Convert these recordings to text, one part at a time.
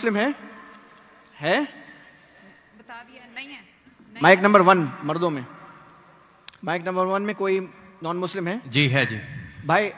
मुस्लिम है बता दिया नहीं है नहीं। माइक नंबर 1 मर्दों में, माइक नंबर 1 में कोई नॉन मुस्लिम है? जी है जी भाई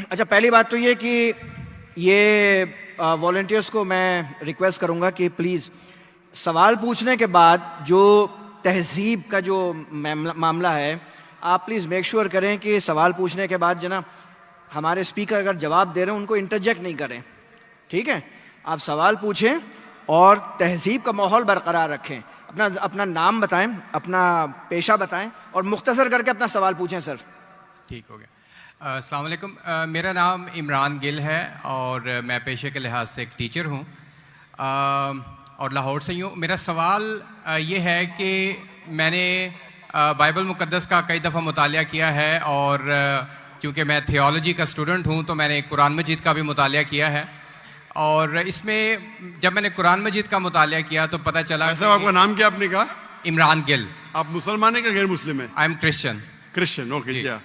अच्छा, पहली बात तो ये कि ये वॉलंटियर्स को मैं रिक्वेस्ट करूंगा कि प्लीज़ सवाल पूछने के बाद जो तहजीब का जो मामला है, आप प्लीज़ मेक श्योर करें कि सवाल पूछने के बाद जना हमारे स्पीकर अगर जवाब दे रहे हैं उनको इंटरजेक्ट नहीं करें, ठीक है? आप सवाल पूछें और तहजीब का माहौल बरकरार रखें। अपना नाम बताएं, अपना पेशा बताएं और मुख्तसर करके अपना सवाल पूछें सर। ठीक हो गया। अस्सलाम वालेकुम। मेरा नाम इमरान गिल है और मैं पेशे के लिहाज से एक टीचर हूँ और लाहौर से ही हूँ। मेरा सवाल ये है कि मैंने बाइबल मुक़द्दस का कई दफ़ा मुतालिया किया है और क्योंकि मैं थियोलॉजी का स्टूडेंट हूँ तो मैंने कुरान मजीद का भी मुतालिया किया है और इसमें जब मैंने कुरान मजीद का मुतालिया किया तो पता चला। आपका नाम क्या आपने कहा? इमरान गिल। आप मुसलमान हैं कि गैर मुस्लिम है? I am Christian. Christian, okay. क्या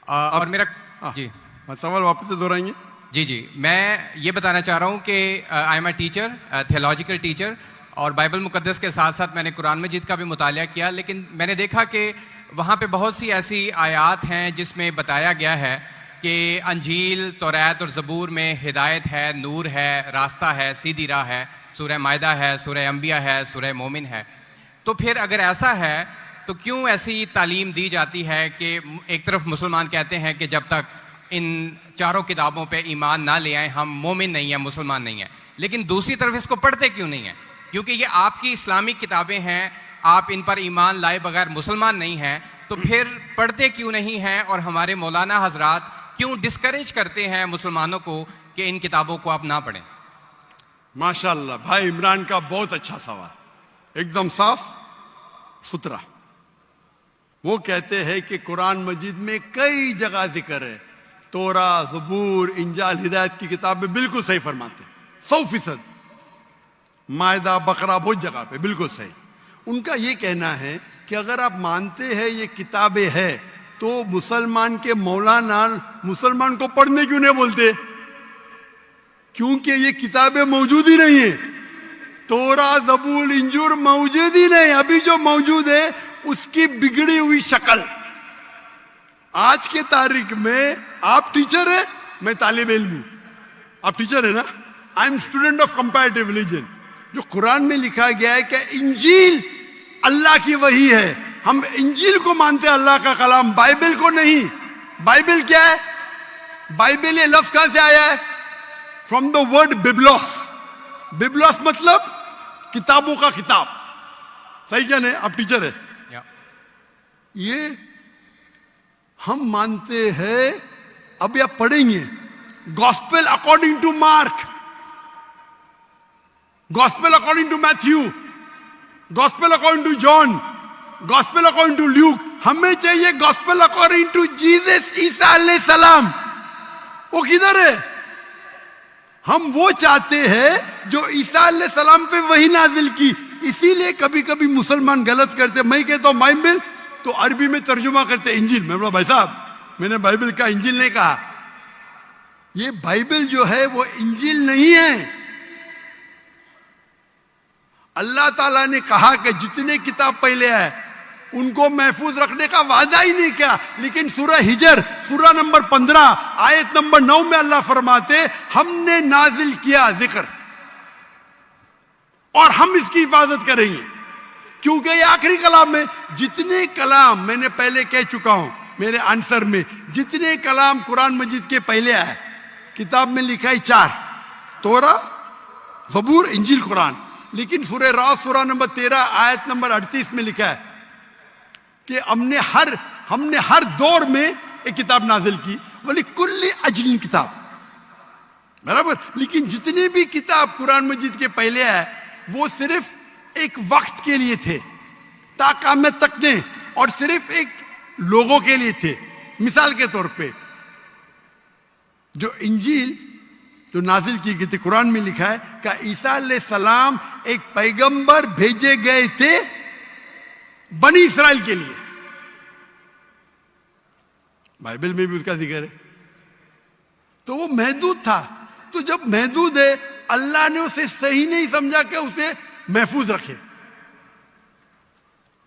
और मेरा जी सवाल वापस से दोहराएंगे? जी मैं ये बताना चाह रहा हूँ कि I am a teacher, theological teacher, और बाइबल मुक़द्दस के साथ साथ मैंने कुरान मजीद का भी मुतालिया किया, लेकिन मैंने देखा कि वहाँ पे बहुत सी ऐसी आयात हैं जिसमें बताया गया है कि अंजील, तौरात और ज़बूर में हिदायत है, नूर है, रास्ता है, सीधी राह है, सूरह मायदा है, सूरह अंबिया है, सूरह मोमिन है। तो फिर अगर ऐसा है तो क्यों ऐसी तालीम दी जाती है कि एक तरफ मुसलमान कहते हैं कि जब तक इन चारों किताबों पे ईमान ना ले आए हम मोमिन नहीं हैं, मुसलमान नहीं हैं, लेकिन दूसरी तरफ इसको पढ़ते क्यों नहीं हैं? क्योंकि ये आपकी इस्लामिक किताबें हैं, आप इन पर ईमान लाए बगैर मुसलमान नहीं हैं, तो फिर पढ़ते क्यों नहीं हैं? और हमारे मौलाना हजरात क्यों डिस्करेज करते हैं मुसलमानों को कि इन किताबों को आप ना पढ़ें? माशाल्लाह, भाई इमरान का बहुत अच्छा सवाल, एकदम साफ सुथरा। वो कहते हैं कि कुरान मजीद में कई जगह जिक्र है, तोरा, ज़बूर, इंजाल, हिदायत की किताबें बिल्कुल सही फरमाते हैं, 100%। मायदा, बकरा, बहुत जगह पे बिल्कुल सही। उनका ये कहना है कि अगर आप मानते हैं ये किताबें हैं तो मुसलमान के मौलाना मुसलमान को पढ़ने क्यों नहीं बोलते? क्योंकि ये किताबें मौजूद ही नहीं है। तोरा, ज़बूर, इंजूर मौजूद ही नहीं। अभी जो मौजूद है उसकी बिगड़ी हुई शक्ल। आज के तारीख में आप टीचर है, मैं तालिब इल्म हूं। आप टीचर है ना? I am student of comparative religion. जो कुरान में लिखा गया है कि इंजील अल्लाह की वही है, हम इंजील को मानते हैं, अल्लाह का कलाम, बाइबल को नहीं। बाइबल क्या है? बाइबल ये लफ्ज कहां से आया है? From the word biblos. Biblos मतलब किताबों का किताब। सही क्या नहीं? आप टीचर है। ये हम मानते हैं। अब आप पढ़ेंगे gospel according to Mark, gospel according to Matthew, gospel according to John, gospel according to Luke. हमें चाहिए gospel according to Jesus Isa अलैहि सलाम। वो किधर है? हम वो चाहते हैं जो ईसा अलैहि सलाम पे वही नाजिल की। इसीलिए कभी कभी मुसलमान गलत करते। मैं कहता हूं बाइबल, तो अरबी में तर्जुमा करते इंजिल। मैं बोला भाई साहब, मैंने बाइबल का इंजिल नहीं कहा। ये बाइबल जो है वो इंजिल नहीं है। अल्लाह ताला ने कहा कि जितने किताब पहले आए उनको महफूज रखने का वादा ही नहीं किया, लेकिन सूरह हिजर सूरह नंबर 15 आयत नंबर 9 में अल्लाह फरमाते हमने नाजिल किया जिक्र और हम इसकी हिफाजत करेंगे, क्योंकि ये आखिरी कलाम है। जितने कलाम मैंने पहले कह चुका हूं मेरे आंसर में, जितने कलाम कुरान मजीद के पहले आए किताब में लिखा है 4, तोरा, ज़बूर, इंजील, कुरान। लेकिन सूरह रास सूरह नंबर 13 आयत नंबर 38 में लिखा है कि हमने हर दौर में एक किताब नाजिल की, बोली कुल्ली अजलिन किताब, बराबर। लेकिन जितने भी किताब कुरान मजीद के पहले आए वो सिर्फ एक वक्त के लिए थे, ताक़यामत तक ने, और सिर्फ एक लोगों के लिए थे। मिसाल के तौर पे जो इंजील जो नाजिल की गई थी, कुरान में लिखा है कि ईसा अलैहि सलाम एक पैगंबर भेजे गए थे बनी इस्राइल के लिए। बाइबल में भी उसका जिक्र है। तो वो महदूद था। तो जब महदूद है अल्लाह ने उसे सही नहीं समझा कि उसे महफूज रखे।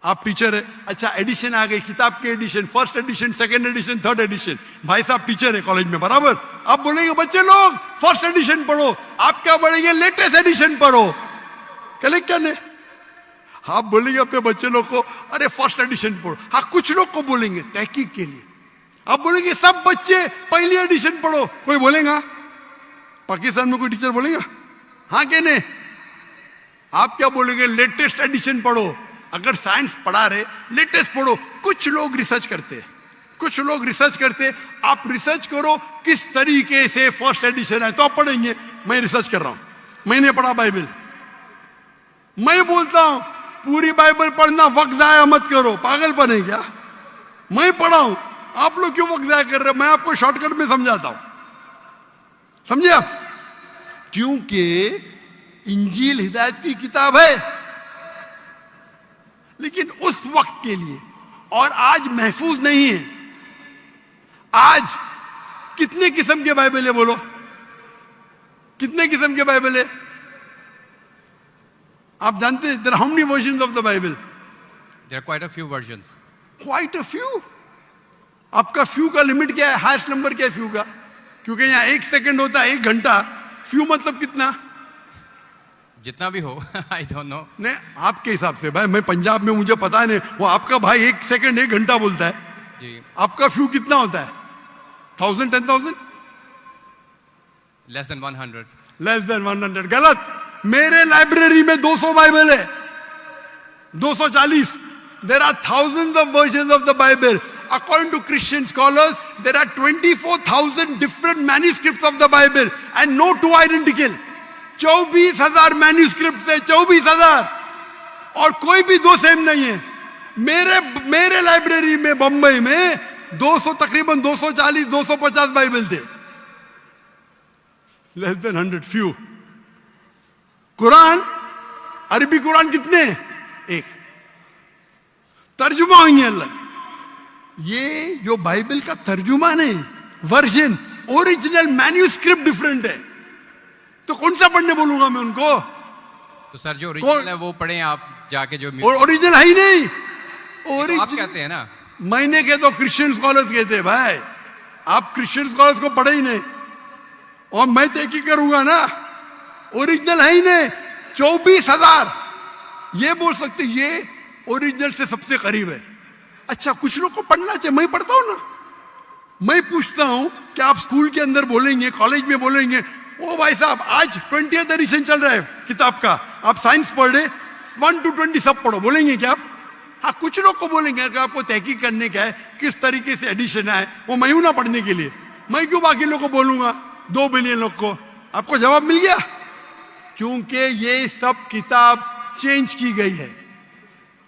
आप टीचर है, अच्छा एडिशन आ गई, किताब के edition, first edition, second edition, third edition. भाई साहब टीचर है कॉलेज में, बराबर। आप बोलेंगे बच्चे लोग फर्स्ट एडिशन पढ़ो, आप क्या बोलेंगे लेटेस्ट एडिशन पढ़ो, कलेक्टर ने। आप बोलेंगे अपने बच्चे लोग को अरे फर्स्ट एडिशन पढ़ो। हाँ, कुछ लोग को बोलेंगे तहकीक के लिए। आप बोलेंगे सब बच्चे पहली एडिशन पढ़ो, कोई बोलेगा? पाकिस्तान में कोई टीचर बोलेगा? हाँ कि नहीं? आप क्या बोलेंगे लेटेस्ट एडिशन पढ़ो। अगर साइंस पढ़ा रहे लेटेस्ट पढ़ो। कुछ लोग रिसर्च करते, कुछ लोग रिसर्च करते। आप रिसर्च करो किस तरीके से फर्स्ट एडिशन है तो आप पढ़ेंगे। मैं रिसर्च कर रहा हूं, मैंने पढ़ा बाइबल। मैं बोलता हूं पूरी बाइबल पढ़ना वक्त जाया मत करो, पागलपन है क्या? मैं पढ़ा हूं, आप लोग क्यों वक्त जाया कर रहे हो? मैं आपको शॉर्टकट में समझाता हूं, समझे आप? क्योंकि इंजील हिदायत की किताब है, लेकिन उस वक्त के लिए, और आज महफूज नहीं है। आज कितने किस्म के बाइबल है बोलो? कितने किस्म के बाइबल है? आप जानते हैं there are how many versions of the Bible? There are quite a few versions. Quite a few. आपका फ्यू का लिमिट क्या है? हाईएस्ट नंबर क्या है फ्यू का? क्योंकि यहां 1 सेकंड होता है 1 घंटा। फ्यू मतलब कितना? जितना भी हो आई डोंट नो। नहीं, आपके हिसाब से भाई, मैं पंजाब में, मुझे पता नहीं। वो आपका भाई 1 सेकंड 1 घंटा बोलता है जी। आपका फ्यू कितना होता है? 1000, 10,000? Less than 100। Less than 100। गलत। मेरे लाइब्रेरी में 200 बाइबल है, 240। There are thousands of versions of the Bible. According to Christian scholars, there are 24,000 different manuscripts of the Bible and no two identical. 24,000 manuscript है, 24,000, और कोई भी दो सेम नहीं है। मेरे लाइब्रेरी में बंबई में 200, तकरीबन 240, 250 बाइबल थे। Less than 100, few. कुरान, अरबी कुरान कितने? 1। तर्जुमा होंगे अलग। ये जो बाइबल का तर्जुमा नहीं, वर्जन, ओरिजिनल मैन्यूस्क्रिप्ट डिफरेंट है। तो कौन सा पढ़ने बोलूंगा मैं उनको? तो सर जो ओरिजिनल है वो पढ़ें आप जाके। जो ओरिजिनल है ही नहीं। तो आप कहते हैं ना, मैंने कहते हो क्रिश्चियन स्कॉलर्स कहते हैं। भाई आप क्रिश्चियन स्कॉलर्स को पढ़े ही नहीं, और मैं तहकीक करूंगा ना, ओरिजिनल है ही नहीं। 24,000 ये बोल सकते ये ओरिजिनल से सबसे करीब है। अच्छा, कुछ लोग को पढ़ना चाहिए, मैं पढ़ता हूं ना। मैं पूछता हूं कि आप स्कूल के अंदर बोलेंगे, कॉलेज में बोलेंगे, ओ भाई साहब आज 20th एडिशन चल रहा है किताब का, आप साइंस पढ़ रहे, 1 to 20 सब पढ़ो, बोलेंगे क्या आप? हाँ, कुछ लोग को बोलेंगे। अगर आपको तहकीक करने का है किस तरीके से एडिशन है, वो मैं हूं ना पढ़ने के लिए, मैं क्यों बाकी लोग को बोलूंगा? 2 बिलियन लोग को। आपको जवाब मिल गया? क्योंकि ये सब किताब चेंज की गई है।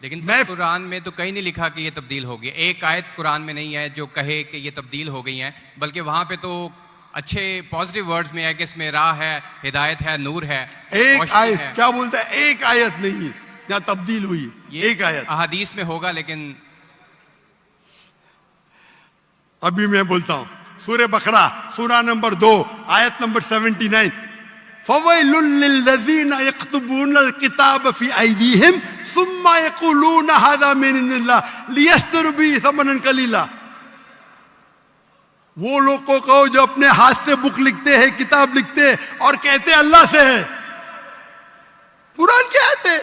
लेकिन सर कुरान में तो कहीं नहीं लिखा कि ये तब्दील हो गई। एक आयत कुरान में नहीं है जो कहे कि ये तब्दील हो गई है, बल्कि वहां पे तो अच्छे पॉजिटिव वर्ड्स में है कि इसमें राह है, हिदायत है, नूर है। एक आयत है। क्या बोलता है? एक आयत नहीं जहां तब्दील हुई, एक आयत। अहादीस में होगा, लेकिन अभी मैं बोलता हूं सूरह बकरा, सूरा नंबर 2, आयत नंबर 79। फवैलुल लिल्लज़ीना यक्तुबूनल किताब फी अयदीहिम सुम्मा यक़ूलूना हाज़ा मिन इंदिल्लाह लियश्तरू बिही समनन कलीला। वो लोग को कहो जो अपने हाथ से बुक लिखते हैं, किताब लिखते हैं, और कहते हैं अल्लाह से है। कुरान क्या है?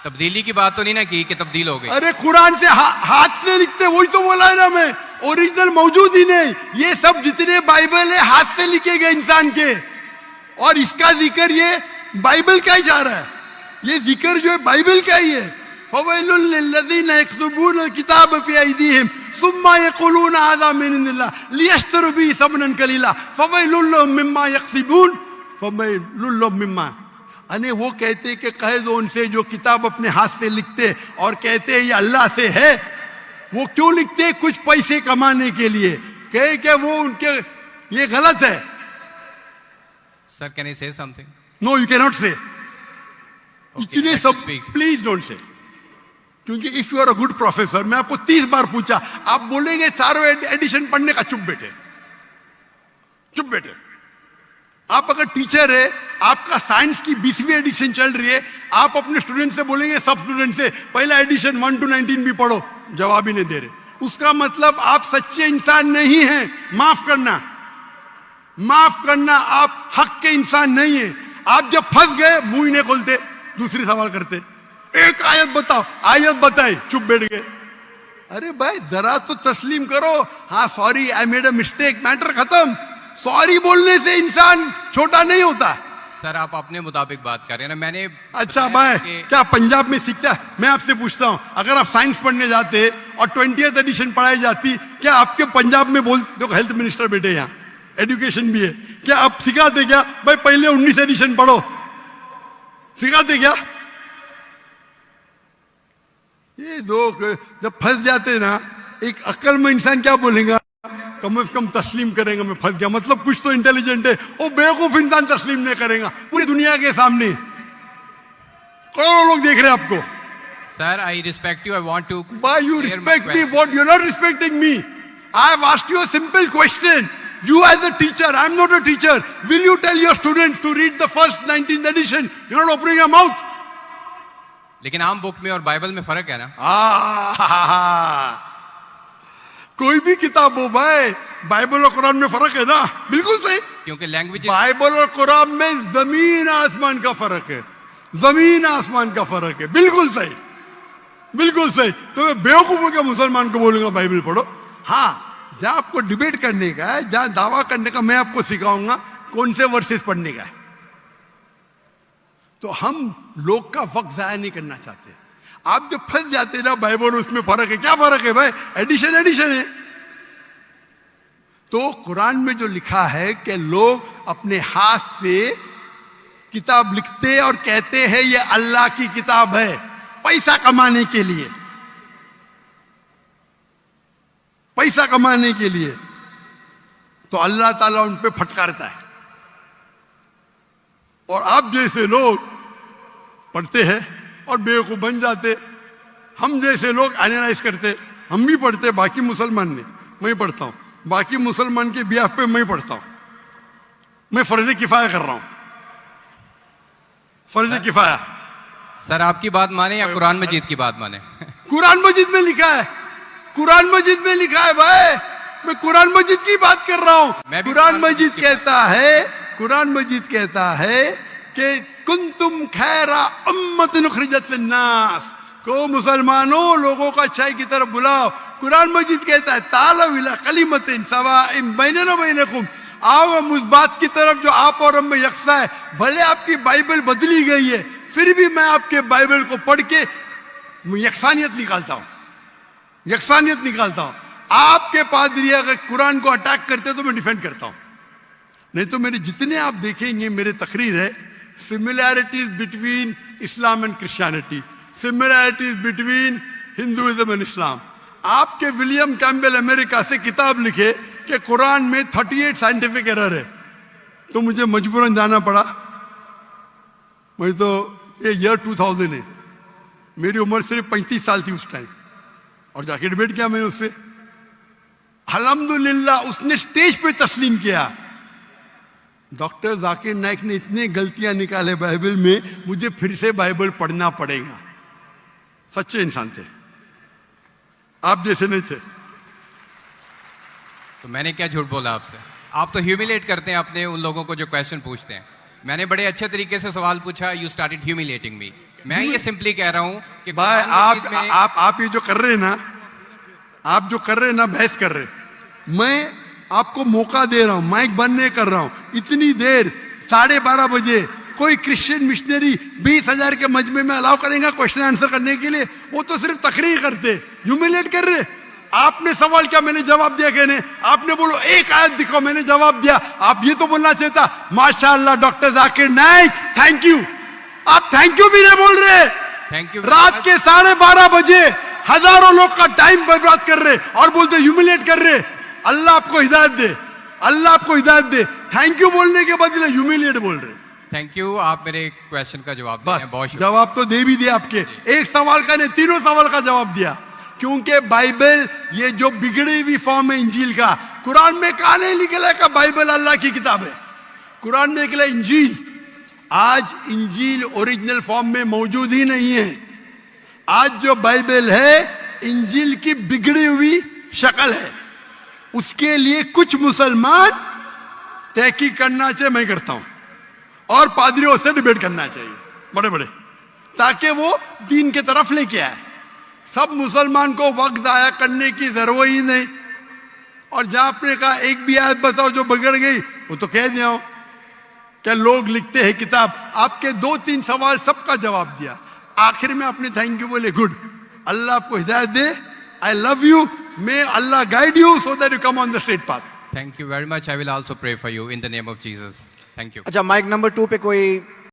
तब्दीली की बात तो नहीं ना की कि तब्दील हो गई। अरे कुरान से हाथ से लिखते, वही तो बोला है ना मैं। ओरिजिनल मौजूद ही नहीं। ये सब जितने बाइबल है हाथ से लिखे गए इंसान के, और इसका जिक्र ये बाइबल का ही जा रहा है। ये जिक्र जो है बाइबल का ही है। फवैलुल लिल्लज़ीना यक्तुबूनल किताब फी अयदीहिम सुम्मा यक़ूलूना हाज़ा मिन इंदिल्लाह लियश्तरू बिही समनन कलीला फवैलुल लहुम मिम्मा यक्सिबून फवैलुल लहुम मिम्मा। अने वो कहते कि कह दो उनसे जो किताब अपने हाथ से लिखते और कहते हैं ये अल्लाह से है। वो क्यों लिखते हैं? कुछ पैसे कमाने के लिए। कहे कि वो उनके ये गलत है। Sir can I say something? No, you can not say. इतने सब speak. Please don't say. क्योंकि if you are a good professor, मैं आपको 30 बार पूछा, आप बोलेंगे सारों एडिशन पढ़ने का। चुप बैठे, चुप बैठे। आप अगर टीचर है, आपका साइंस की 20वीं एडिशन चल रही है, आप अपने स्टूडेंट से बोलेंगे, सब स्टूडेंट से पहला एडिशन 1 to 19 भी पढ़ो, जवाब ही नहीं दे रहे, उसका मतलब आप सच्चे इंसान नहीं हैं। माफ करना, माफ करना, आप हक के इंसान नहीं है। आप जब फंस गए मुंह ही नहीं खोलते, दूसरी सवाल करते, एक आयत बताओ, आयत बताई, चुप बैठ गए। अरे भाई जरा तो तस्लीम करो, हाँ sorry I made a mistake, matter खत्म। सॉरी बोलने से इंसान छोटा नहीं होता। सर आप अपने मुताबिक बात कर रहे हैं ना, मैंने अच्छा बताया भाई कि- क्या पंजाब में सीखता है? मैं आपसे पूछता हूं, अगर आप साइंस पढ़ने जाते और 20th एडिशन पढ़ाई जाती, क्या आपके पंजाब में बोल, देखो हेल्थ मिनिस्टर बैठे यहाँ, एजुकेशन भी है, क्या आप सिखाते क्या भाई पहले 19 एडिशन पढ़ो? सिखाते क्या? ये लोग जब फंस जाते ना, एक अक्लमंद इंसान क्या बोलेगा, कम से कम तस्लीम करेगा मैं फंस गया, मतलब कुछ तो इंटेलिजेंट है। वो बेवकूफ इंसान तस्लीम नहीं करेगा पूरी दुनिया के सामने, करोड़ों लोग देख रहे हैं आपको। Sir I respect you, I want to Why you respect me? What you're not respecting me? I have asked you a simple question. You as a teacher, I'm not a teacher. Will you tell your students to read the first 19th edition? You're not opening your mouth. लेकिन आम book में और Bible में फर्क है ना। कोई भी किताब हो भाई, बाइबल और कुरान में फर्क है ना, बिल्कुल सही। क्योंकि लैंग्वेज बाइबल और कुरान में जमीन आसमान का फर्क है, जमीन आसमान का फर्क है, बिल्कुल सही, बिल्कुल सही। तो मैं बेवकूफों के मुसलमान को बोलूंगा बाइबल पढ़ो। हाँ, जहां आपको डिबेट करने का है, जहां दावा करने का, मैं आपको सिखाऊंगा कौन से वर्सेस पढ़ने का है। तो हम लोग का वक्त जाया नहीं करना चाहते। आप जब फंस जाते ना बाइबल, उसमें फर्क है, क्या फर्क है भाई, एडिशन एडिशन है। तो कुरान में जो लिखा है कि लोग अपने हाथ से किताब लिखते और कहते हैं ये अल्लाह की किताब है, पैसा कमाने के लिए, पैसा कमाने के लिए, तो अल्लाह ताला उन पे फटकारता है। और आप जैसे लोग पढ़ते हैं और बेवकूफ बन जाते, हम जैसे लोग एनालाइज करते, हम भी पढ़ते, बाकी मुसलमान ने, मैं पढ़ता हूं, बाकी मुसलमान के बिहाफ पे मैं पढ़ता हूं, मैं फर्ज किफाया कर रहा हूं, फर्ज किफाया। सर आपकी बात माने या कुरान मजीद की बात माने? कुरान मजीद में लिखा है, कुरान मजीद में लिखा है भाई, मैं कुरान मजीद की बात कर रहा हूं। कुरान मजीद कहता है, कुरान मजीद कहता है कि कुंतुम खैरा उम्मतिन उखरिजत लिन्नास, को मुसलमानों लोगों को अच्छाई की तरफ बुलाओ। कुरान मजीद कहता है तालव इला कलिमतिन सवाइन बैनना बैनकुम, आओ हम उस बात की तरफ जो आप और हम में यकसा है। भले आपकी बाइबल बदली गई है, फिर भी मैं आपके बाइबल को पढ़ के यकसानियत निकालता हूं, यकसानियत निकालता हूं। आपके पादरी अगर कुरान को अटैक करते तो मैं डिफेंड करता हूं, नहीं तो मेरे जितने आप देखेंगे मेरे तकरीर है, similarities between Islam and Christianity, similarities between Hinduism and Islam. आपके विलियम कैम्बेल अमेरिका से किताब लिखे कि कुरान में 38 साइंटिफिक एरर है, तो मुझे मजबूरन जाना पड़ा। मैं तो ये ईयर 2000 है, मेरी उम्र सिर्फ 35 साल थी उस टाइम, और जाके डिबेट किया मैंने उससे। अल्हम्दुलिल्लाह उसने स्टेज पे तस्लीम किया। डॉक्टर जाकिर नाइक ने इतने गलतियां निकाले बाइबल में, मुझे फिर से बाइबल पढ़ना पड़ेगा। सच्चे इंसान थे, आप जैसे नहीं थे। तो मैंने क्या झूठ बोला आपसे? आप तो ह्यूमिलेट करते हैं अपने उन लोगों को जो क्वेश्चन पूछते हैं। मैंने बड़े अच्छे तरीके से सवाल पूछा, यू स्टार्टेड ह्यूमिलेटिंग मी। मैं ये सिंपली कह रहा हूं कि भाई कुरान मजीद में- आप ये जो कर रहे हैं ना, आप जो कर रहे हैं ना, बहस कर रहे हैं, मैं आपको मौका दे रहा हूं, माइक बंद नहीं कर रहा हूं। इतनी देर 12:30 बजे कोई क्रिश्चियन मिशनरी 20,000 के मजमे में अलाउ करेगा क्वेश्चन आंसर करने के लिए? वो तो सिर्फ तकरीर करते, ह्यूमिलेट कर रहे। आपने सवाल किया, मैंने जवाब दिया। कहने आपने बोलो एक आयत दिखाओ, मैंने जवाब दिया। आप ये तो बोलना चाहिए था माशाअल्लाह doctor Zakir Naik thank you. आप थैंक यू भी नहीं बोल रहे। Thank you. रात के 12:30 बजे हजारों लोग का टाइम बर्बाद कर रहे और बोलते ह्यूमिलेट कर रहे। अल्लाह आपको हिदायत दे, अल्लाह आपको हिदायत दे। थैंक यू बोलने के बदले ह्यूमिलेट बोल रहे। थैंक यू, आप मेरे क्वेश्चन का जवाब दिए हैं, बहुत बस शुक्रिया। जवाब तो दे भी दिया आपके, एक सवाल का नहीं, तीनों सवाल का जवाब दिया। क्योंकि बाइबल ये जो बिगड़ी हुई फॉर्म है इंजील का, कुरान में कहा नहीं निकला का बाइबल अल्लाह की किताब है। कुरान में निकला इंजील। आज इंजील ओरिजिनल फॉर्म में मौजूद ही नहीं है। आज जो बाइबल है इंजील की बिगड़ी हुई शक्ल है। उसके लिए कुछ मुसलमान तहकीक करना चाहिए, मैं करता हूं, और पादरियों से डिबेट करना चाहिए बड़े बड़े, ताकि वो दीन की तरफ लेके आए। सब मुसलमान को वक्त आया करने की जरूरत ही नहीं। और जहां आपने कहा एक भी आयत बताओ जो बिगड़ गई, वो तो कह दिया हूं। क्या लोग लिखते हैं किताब, आपके 2-3 सवाल सबका जवाब दिया, आखिर में अपने थैंक यू बोले, गुड, अल्लाह आपको हिदायत दे, I love you, may Allah guide you so that you come on the straight path. Thank you very much. I will also pray for you in the name of Jesus. Thank you. अच्छा, mic number 2 पे कोई